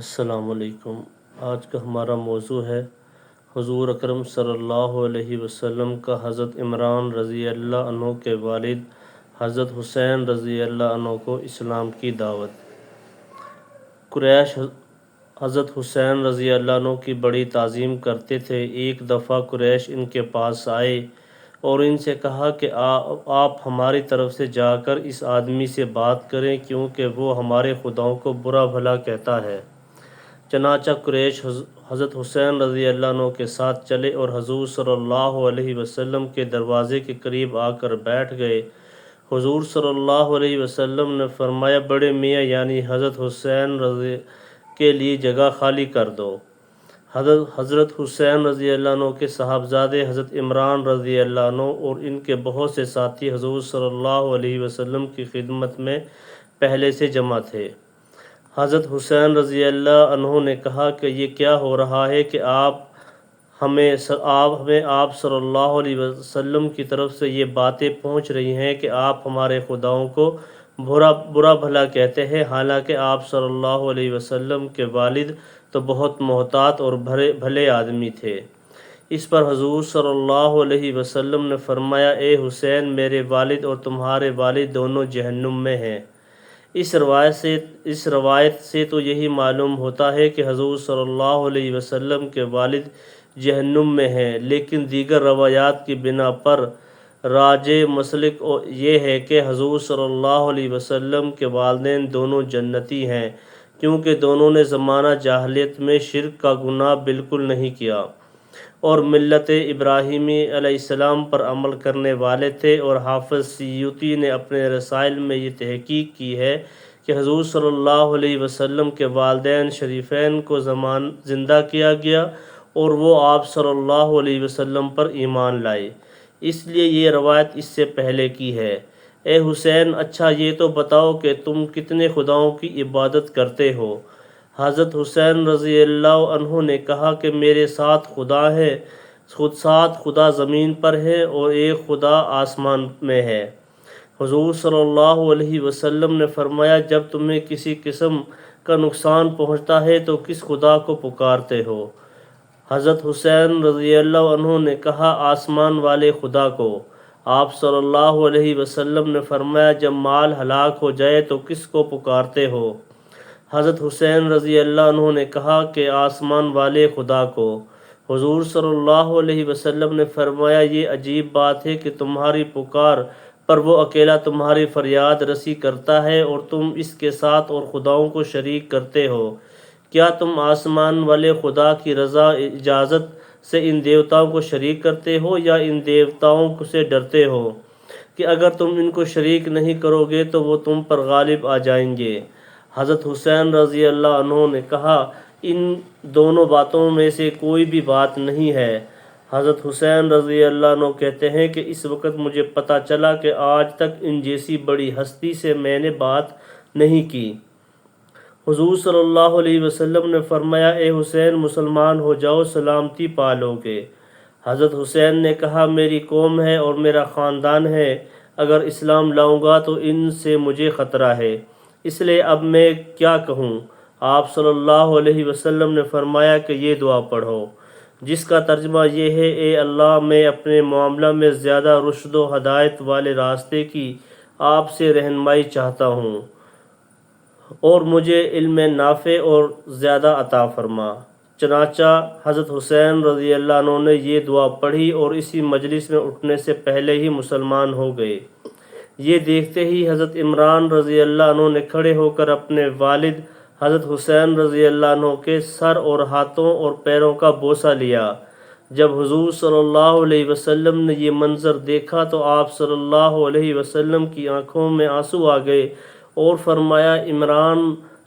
السلام علیکم۔ آج کا ہمارا موضوع ہے حضور اکرم صلی اللہ علیہ وسلم کا حضرت عمران رضی اللہ عنہ کے والد حضرت حسین رضی اللہ عنہ کو اسلام کی دعوت۔ قریش حضرت حسین رضی اللہ عنہ کی بڑی تعظیم کرتے تھے۔ ایک دفعہ قریش ان کے پاس آئے اور ان سے کہا کہ آپ ہماری طرف سے جا کر اس آدمی سے بات کریں کیونکہ وہ ہمارے خداؤں کو برا بھلا کہتا ہے۔ چنانچہ قریش حضرت حسین رضی اللہ عنہ کے ساتھ چلے اور حضور صلی اللہ علیہ وسلم کے دروازے کے قریب آ کر بیٹھ گئے۔ حضور صلی اللہ علیہ وسلم نے فرمایا، بڑے میاں یعنی حضرت حسین رضی کے لیے جگہ خالی کر دو۔ حضرت حسین رضی اللہ عنہ کے صاحبزادے حضرت عمران رضی اللہ عنہ اور ان کے بہت سے ساتھی حضور صلی اللہ علیہ وسلم کی خدمت میں پہلے سے جمع تھے۔ حضرت حسین رضی اللہ عنہ نے کہا کہ یہ کیا ہو رہا ہے کہ ہمیں آپ صلی اللہ علیہ وسلم کی طرف سے یہ باتیں پہنچ رہی ہیں کہ آپ ہمارے خداؤں کو برا بھلا کہتے ہیں، حالانکہ آپ صلی اللہ علیہ وسلم کے والد تو بہت محتاط اور بھلے آدمی تھے۔ اس پر حضور صلی اللہ علیہ وسلم نے فرمایا، اے حسین، میرے والد اور تمہارے والد دونوں جہنم میں ہیں۔ اس روایت سے تو یہی معلوم ہوتا ہے کہ حضور صلی اللہ علیہ وسلم کے والد جہنم میں ہیں، لیکن دیگر روایات کی بنا پر راجح مسلک یہ ہے کہ حضور صلی اللہ علیہ وسلم کے والدین دونوں جنتی ہیں، کیونکہ دونوں نے زمانہ جاہلیت میں شرک کا گناہ بالکل نہیں کیا اور ملت ابراہیمی علیہ السلام پر عمل کرنے والے تھے۔ اور حافظ سیوطی نے اپنے رسائل میں یہ تحقیق کی ہے کہ حضور صلی اللہ علیہ وسلم کے والدین شریفین کو زندہ کیا گیا اور وہ آپ صلی اللہ علیہ وسلم پر ایمان لائے، اس لیے یہ روایت اس سے پہلے کی ہے۔ اے حسین، اچھا یہ تو بتاؤ کہ تم کتنے خداؤں کی عبادت کرتے ہو؟ حضرت حسین رضی اللہ عنہ نے کہا کہ میرے 7 خدا ہیں، 7 خدا زمین پر ہے اور ایک خدا آسمان میں ہے۔ حضور صلی اللہ علیہ وسلم نے فرمایا، جب تمہیں کسی قسم کا نقصان پہنچتا ہے تو کس خدا کو پکارتے ہو؟ حضرت حسین رضی اللہ عنہ نے کہا، آسمان والے خدا کو۔ آپ صلی اللہ علیہ وسلم نے فرمایا، جب مال ہلاک ہو جائے تو کس کو پکارتے ہو؟ حضرت حسین رضی اللہ عنہ نے کہا کہ آسمان والے خدا کو۔ حضور صلی اللہ علیہ وسلم نے فرمایا، یہ عجیب بات ہے کہ تمہاری پکار پر وہ اکیلا تمہاری فریاد رسی کرتا ہے اور تم اس کے ساتھ اور خداؤں کو شریک کرتے ہو۔ کیا تم آسمان والے خدا کی رضا اجازت سے ان دیوتاؤں کو شریک کرتے ہو یا ان دیوتاؤں سے ڈرتے ہو کہ اگر تم ان کو شریک نہیں کرو گے تو وہ تم پر غالب آ جائیں گے؟ حضرت حسین رضی اللہ عنہ نے کہا، ان دونوں باتوں میں سے کوئی بھی بات نہیں ہے۔ حضرت حسین رضی اللہ عنہ کہتے ہیں کہ اس وقت مجھے پتہ چلا کہ آج تک ان جیسی بڑی ہستی سے میں نے بات نہیں کی۔ حضور صلی اللہ علیہ وسلم نے فرمایا، اے حسین، مسلمان ہو جاؤ، سلامتی پالو گے۔ حضرت حسین نے کہا، میری قوم ہے اور میرا خاندان ہے، اگر اسلام لاؤں گا تو ان سے مجھے خطرہ ہے، اس لیے اب میں کیا کہوں؟ آپ صلی اللہ علیہ وسلم نے فرمایا کہ یہ دعا پڑھو، جس کا ترجمہ یہ ہے، اے اللہ، میں اپنے معاملہ میں زیادہ رشد و ہدایت والے راستے کی آپ سے رہنمائی چاہتا ہوں اور مجھے علم نافع اور زیادہ عطا فرما۔ چنانچہ حضرت حسین رضی اللہ عنہ نے یہ دعا پڑھی اور اسی مجلس میں اٹھنے سے پہلے ہی مسلمان ہو گئے۔ یہ دیکھتے ہی حضرت عمران رضی اللہ عنہ نے کھڑے ہو کر اپنے والد حضرت حسین رضی اللہ عنہ کے سر اور ہاتھوں اور پیروں کا بوسہ لیا۔ جب حضور صلی اللہ علیہ وسلم نے یہ منظر دیکھا تو آپ صلی اللہ علیہ وسلم کی آنکھوں میں آنسو آ گئے اور فرمایا، عمران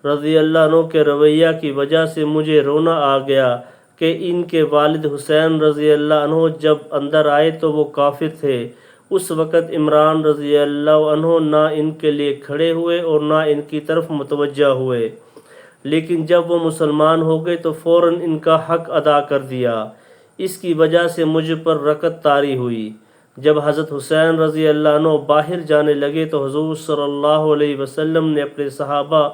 رضی اللہ عنہ کے رویہ کی وجہ سے مجھے رونا آ گیا کہ ان کے والد حسین رضی اللہ عنہ جب اندر آئے تو وہ کافر تھے۔ اس وقت عمران رضی اللہ عنہ نہ ان کے لیے کھڑے ہوئے اور نہ ان کی طرف متوجہ ہوئے، لیکن جب وہ مسلمان ہو گئے تو فوراً ان کا حق ادا کر دیا۔ اس کی وجہ سے مجھ پر رکعت طاری ہوئی۔ جب حضرت حسین رضی اللہ عنہ باہر جانے لگے تو حضور صلی اللہ علیہ وسلم نے اپنے صحابہ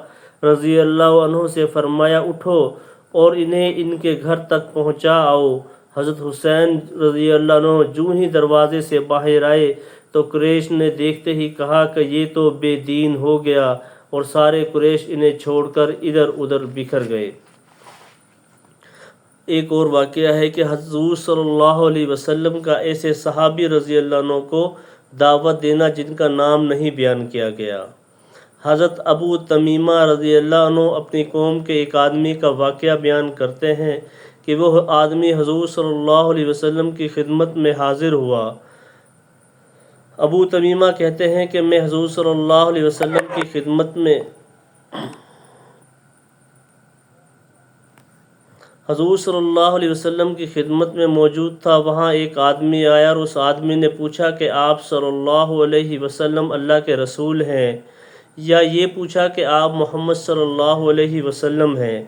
رضی اللہ عنہ سے فرمایا اٹھو اور انہیں ان کے گھر تک پہنچا آؤ۔ حضرت حسین رضی اللہ عنہ جوں ہی دروازے سے باہر آئے تو قریش نے دیکھتے ہی کہا کہ یہ تو بے دین ہو گیا، اور سارے قریش انہیں چھوڑ کر ادھر ادھر بکھر گئے۔ ایک اور واقعہ ہے کہ حضور صلی اللہ علیہ وسلم کا ایسے صحابی رضی اللہ عنہ کو دعوت دینا جن کا نام نہیں بیان کیا گیا۔ حضرت ابو تمیمہ رضی اللہ عنہ اپنی قوم کے ایک آدمی کا واقعہ بیان کرتے ہیں کہ وہ آدمی حضور صلی اللہ علیہ وسلم کی خدمت میں حاضر ہوا۔ ابو تمیمہ کہتے ہیں کہ میں حضور صلی اللہ علیہ وسلم کی خدمت میں موجود تھا۔ وہاں ایک آدمی آیا اور اس آدمی نے پوچھا کہ آپ صلی اللہ علیہ وسلم اللہ کے رسول ہیں، یا یہ پوچھا کہ آپ محمد صلی اللہ علیہ وسلم ہیں۔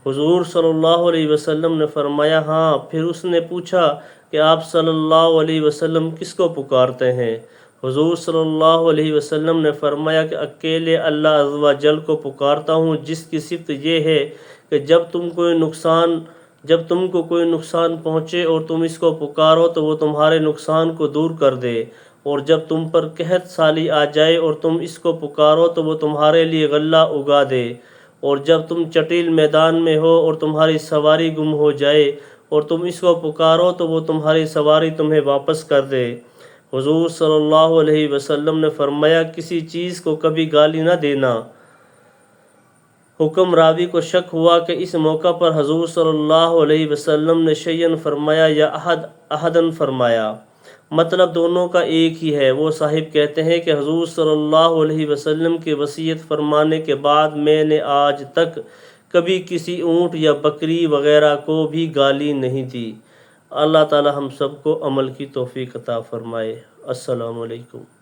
حضور صلی اللہ علیہ وسلم نے فرمایا ہاں۔ پھر اس نے پوچھا کہ آپ صلی اللہ علیہ وسلم کس کو پکارتے ہیں؟ حضور صلی اللہ علیہ وسلم نے فرمایا کہ اکیلے اللہ عز و جل کو پکارتا ہوں، جس کی صفت یہ ہے کہ جب تم کو کوئی نقصان پہنچے اور تم اس کو پکارو تو وہ تمہارے نقصان کو دور کر دے، اور جب تم پر قحط سالی آ جائے اور تم اس کو پکارو تو وہ تمہارے لیے غلہ اگا دے، اور جب تم چٹیل میدان میں ہو اور تمہاری سواری گم ہو جائے اور تم اس کو پکارو تو وہ تمہاری سواری تمہیں واپس کر دے۔ حضور صلی اللہ علیہ وسلم نے فرمایا کسی چیز کو کبھی گالی نہ دینا۔ حکم راوی کو شک ہوا کہ اس موقع پر حضور صلی اللہ علیہ وسلم نے شیئن فرمایا یا احدن فرمایا، مطلب دونوں کا ایک ہی ہے۔ وہ صاحب کہتے ہیں کہ حضور صلی اللہ علیہ وسلم کی وصیت فرمانے کے بعد میں نے آج تک کبھی کسی اونٹ یا بکری وغیرہ کو بھی گالی نہیں دی۔ اللہ تعالی ہم سب کو عمل کی توفیق عطا فرمائے۔ السلام علیکم۔